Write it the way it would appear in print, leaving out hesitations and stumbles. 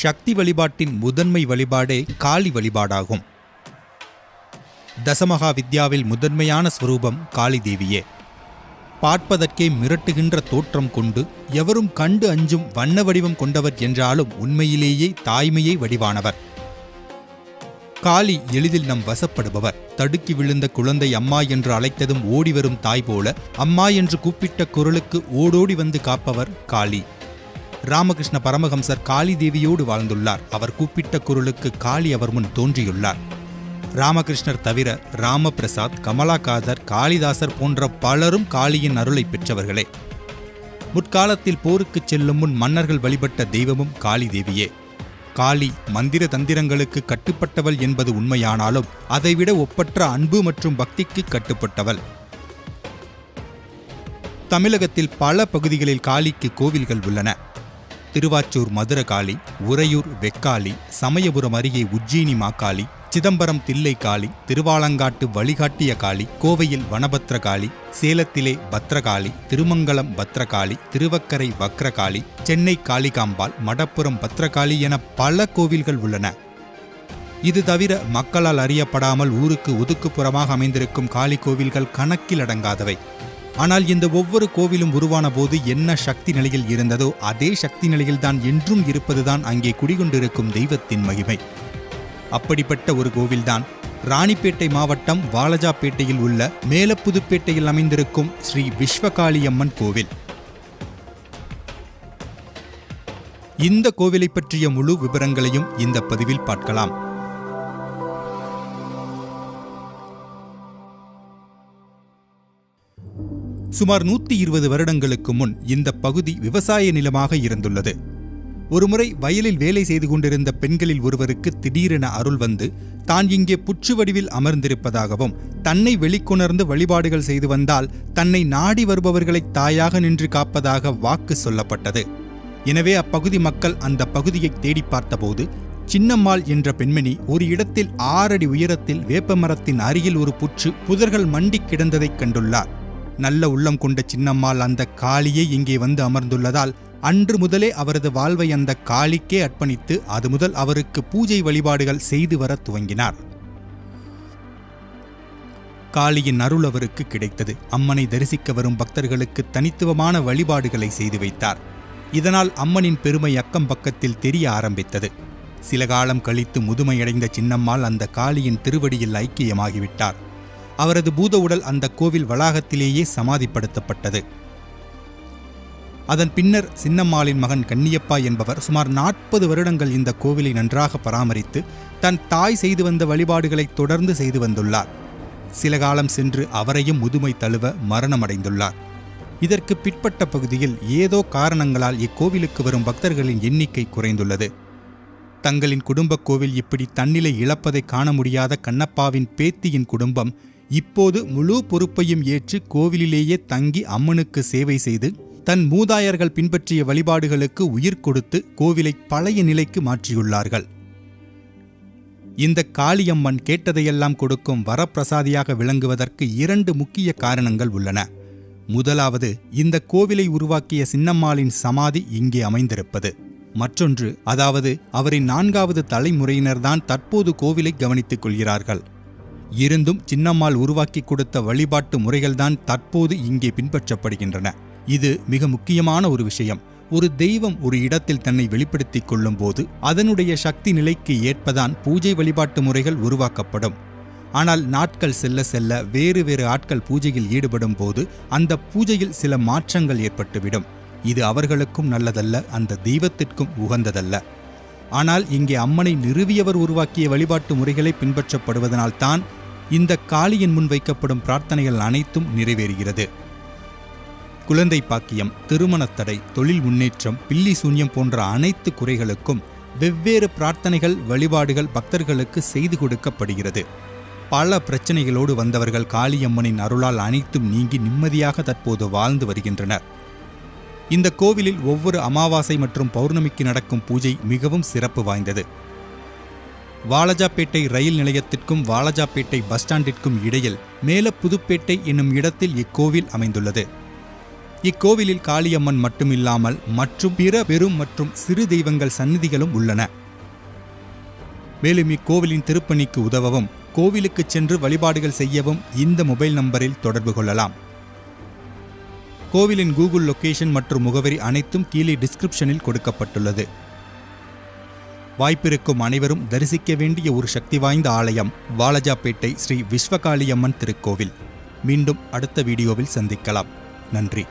சக்தி வழிபாட்டின் முதன்மை வழிபாடே காளி வழிபாடாகும். தசமகா வித்யாவில் முதன்மையான ஸ்வரூபம் காளி தேவியே. பார்ப்பதற்கே மிரட்டுகின்ற தோற்றம் கொண்டு எவரும் கண்டு அஞ்சும் வண்ண வடிவம் கொண்டவர் என்றாலும் உண்மையிலேயே தாய்மையை வடிவானவர். காளி எளிதில் நம் வசப்படுபவர். தடுக்கி விழுந்த குழந்தை அம்மா என்று அழைத்ததும் ஓடிவரும் தாய் போல அம்மா என்று கூப்பிட்ட குரலுக்கு ஓடோடி வந்து காப்பவர் காளி. ராமகிருஷ்ண பரமஹம்சர் காளி தேவியோடு வாழ்ந்துள்ளார். அவர் கூப்பிட்ட குரலுக்கு காளி அவர் முன் தோன்றியுள்ளார். ராமகிருஷ்ணர் தவிர ராமபிரசாத், கமலாகாதர், காளிதாசர் போன்ற பலரும் காளியின் அருளை பெற்றவர்களே. முற்காலத்தில் போருக்கு செல்லும் முன் மன்னர்கள் வழிபட்ட தெய்வமும் காளி தேவியே. காளி மந்திர தந்திரங்களுக்கு கட்டுப்பட்டவள் என்பது உண்மையானாலும் அதைவிட ஒப்பற்ற அன்பு மற்றும் பக்திக்கு கட்டுப்பட்டவள். தமிழகத்தில் பல பகுதிகளில் காளிக்கு கோவில்கள் உள்ளன. திருவாச்சூர் மதுரகாளி, உறையூர் வெக்காளி, சமயபுரம் அருகே உஜ்ஜினி மாகாளி, சிதம்பரம் தில்லை காளி, திருவாலங்காட்டு வழிகாட்டிய காளி, கோவையில் வனபத்ரகாளி, சேலத்திலே பத்ரகாளி, திருமங்கலம் பத்ரகாளி, திருவக்கரை வக்ரகாளி, சென்னை காளிகாம்பாள், மடப்புரம் பத்ரகாளி என பல கோவில்கள் உள்ளன. இது தவிர மக்களால் அறியப்படாமல் ஊருக்கு ஒதுக்குப்புறமாக அமைந்திருக்கும் காளி கோவில்கள் கணக்கில் அடங்காதவை. ஆனால் இந்த ஒவ்வொரு கோவிலும் உருவான போது என்ன சக்தி நிலையில் இருந்ததோ அதே சக்தி நிலையில்தான் என்றும் இருப்பதுதான் அங்கே குடிகொண்டிருக்கும் தெய்வத்தின் மகிமை. அப்படிப்பட்ட ஒரு கோவில்தான் ராணிப்பேட்டை மாவட்டம் வாலஜாப்பேட்டையில் உள்ள மேலப்புதுப்பேட்டையில் அமைந்திருக்கும் ஸ்ரீ விஸ்வகாளியம்மன் கோவில். இந்த கோவிலை பற்றிய முழு விவரங்களையும் இந்த பதிவில் பார்க்கலாம். சுமார் 120 வருடங்களுக்கு முன் இந்த பகுதி விவசாய நிலமாக இருந்துள்ளது. ஒருமுறை வயலில் வேலை செய்து கொண்டிருந்த பெண்களில் ஒருவருக்கு திடீரென அருள் வந்து தான் இங்கே புற்று வடிவில் அமர்ந்திருப்பதாகவும் தன்னை வெளிக்கொணர்ந்து வழிபாடுகள் செய்து வந்தால் தன்னை நாடி வருபவர்களை தாயாக நின்று காப்பதாக வாக்கு சொல்லப்பட்டது. எனவே அப்பகுதி மக்கள் அந்த பகுதியை தேடி பார்த்தபோது சின்னம்மாள் என்ற பெண்மணி ஒரு இடத்தில் 6 அடி உயரத்தில் வேப்பமரத்தின் அருகில் ஒரு புற்று புதர்கள் மண்டி கிடந்ததைக் கண்டுள்ளார். நல்ல உள்ளம் கொண்ட சின்னம்மாள் அந்த காளியை இங்கே வந்து அமர்ந்துள்ளதால் அன்று முதலே அவரது வாழ்வை அந்த காளிக்கே அர்ப்பணித்து அது முதல் அவருக்கு பூஜை வழிபாடுகள் செய்து வர துவங்கினார். காளியின் அருள் அவருக்கு கிடைத்தது. அம்மனை தரிசிக்க வரும் பக்தர்களுக்கு தனித்துவமான வழிபாடுகளை செய்து வைத்தார். இதனால் அம்மனின் பெருமை அக்கம் பக்கத்தில் தெரிய ஆரம்பித்தது. சில காலம் கழித்து முதுமையடைந்த சின்னம்மாள் அந்த காளியின் திருவடியில் ஐக்கியமாகிவிட்டார். அவரது பூத உடல் அந்த கோவில் வளாகத்திலேயே சமாதிப்படுத்தப்பட்டது. அதன் பின்னர் சின்னம்மாளின் மகன் கன்னியப்பா என்பவர் சுமார் 40 வருடங்கள் இந்த கோவிலை நன்றாக பராமரித்து தன் தாய் செய்து வந்த வழிபாடுகளை தொடர்ந்து செய்து வந்துள்ளார். சில காலம் சென்று அவரையும் முதுமை தழுவ மரணமடைந்துள்ளார். இதற்கு பிற்பட்ட பகுதியில் ஏதோ காரணங்களால் இக்கோவிலுக்கு வரும் பக்தர்களின் எண்ணிக்கை குறைந்துள்ளது. தங்களின் குடும்ப கோவில் இப்படி தன்னிலை இழப்பதை காண முடியாத கண்ணப்பாவின் பேத்தியின் குடும்பம் இப்போது முழு பொறுப்பையும் ஏற்று கோவிலிலேயே தங்கி அம்மனுக்கு சேவை செய்து தன் மூதாயர்கள் பின்பற்றிய வழிபாடுகளுக்கு உயிர் கொடுத்து கோவிலை பழைய நிலைக்கு மாற்றியுள்ளார்கள். இந்த காளியம்மன் கேட்டதையெல்லாம் கொடுக்கும் வரப்பிரசாதியாக விளங்குவதற்கு 2 முக்கிய காரணங்கள் உள்ளன. முதலாவது, இந்த கோவிலை உருவாக்கிய சின்னம்மாளின் சமாதி இங்கே அமைந்திருப்பது. மற்றொன்று, அதாவது அவரின் 4வது தலைமுறையினர்தான் தற்போது கோவிலை கவனித்துக் கொள்கிறார்கள். இருந்தும் சின்னம்மாள் உருவாக்கி கொடுத்த வழிபாட்டு முறைகள்தான் தற்போது இங்கே பின்பற்றப்படுகின்றன. இது மிக முக்கியமான ஒரு விஷயம். ஒரு தெய்வம் ஒரு இடத்தில் தன்னை வெளிப்படுத்திக் கொள்ளும் போது அதனுடைய சக்தி நிலைக்கு ஏற்பதான் பூஜை வழிபாட்டு முறைகள் உருவாக்கப்படும். ஆனால் நாட்கள் செல்ல செல்ல வேறு வேறு ஆட்கள் பூஜையில் ஈடுபடும் போது அந்த பூஜையில் சில மாற்றங்கள் ஏற்பட்டுவிடும். இது அவர்களுக்கும் நல்லதல்ல, அந்த தெய்வத்திற்கும் உகந்ததல்ல. ஆனால் இங்கே அம்மனை நிறுவியவர் உருவாக்கிய வழிபாட்டு முறைகளை பின்பற்றப்படுவதனால்தான் இந்த காளியின் முன் வைக்கப்படும் பிரார்த்தனைகள் அனைத்தும் நிறைவேறுகிறது. குழந்தை பாக்கியம், திருமணத்தடை, தொழில் முன்னேற்றம், பில்லி சூன்யம் போன்ற அனைத்து குறைகளுக்கும் வெவ்வேறு பிரார்த்தனைகள், வழிபாடுகள் பக்தர்களுக்கு செய்து கொடுக்கப்படுகிறது. பல பிரச்சனைகளோடு வந்தவர்கள் காளியம்மனின் அருளால் அனைத்தும் நீங்கி நிம்மதியாக தற்போது வாழ்ந்து வருகின்றனர். இந்த கோவிலில் ஒவ்வொரு அமாவாசை மற்றும் பௌர்ணமிக்கு நடக்கும் பூஜை மிகவும் சிறப்பு வாய்ந்தது. வாலஜாப்பேட்டை ரயில் நிலையத்திற்கும் வாலஜாப்பேட்டை பஸ் ஸ்டாண்டிற்கும் இடையில் மேல புதுப்பேட்டை என்னும் இடத்தில் இக்கோவில் அமைந்துள்ளது. இக்கோவிலில் காளியம்மன் மட்டுமில்லாமல் மற்றும் பிற பெரும் மற்றும் சிறு தெய்வங்கள் சந்நிதிகளும் உள்ளன. மேலும் இக்கோவிலின் திருப்பணிக்கு உதவவும் கோவிலுக்கு சென்று வழிபாடுகள் செய்யவும் இந்த மொபைல் நம்பரில் தொடர்பு கொள்ளலாம். கோவிலின் கூகுள் லொகேஷன் மற்றும் முகவரி அனைத்தும் கீழே டிஸ்கிரிப்ஷனில் கொடுக்கப்பட்டுள்ளது. வாய்ப்பிருக்கும் அனைவரும் தரிசிக்க வேண்டிய ஒரு சக்தி வாய்ந்த ஆலயம் வாலஜாப்பேட்டை ஸ்ரீ விஸ்வகாளியம்மன் திருக்கோவில். மீண்டும் அடுத்த வீடியோவில் சந்திக்கலாம். நன்றி.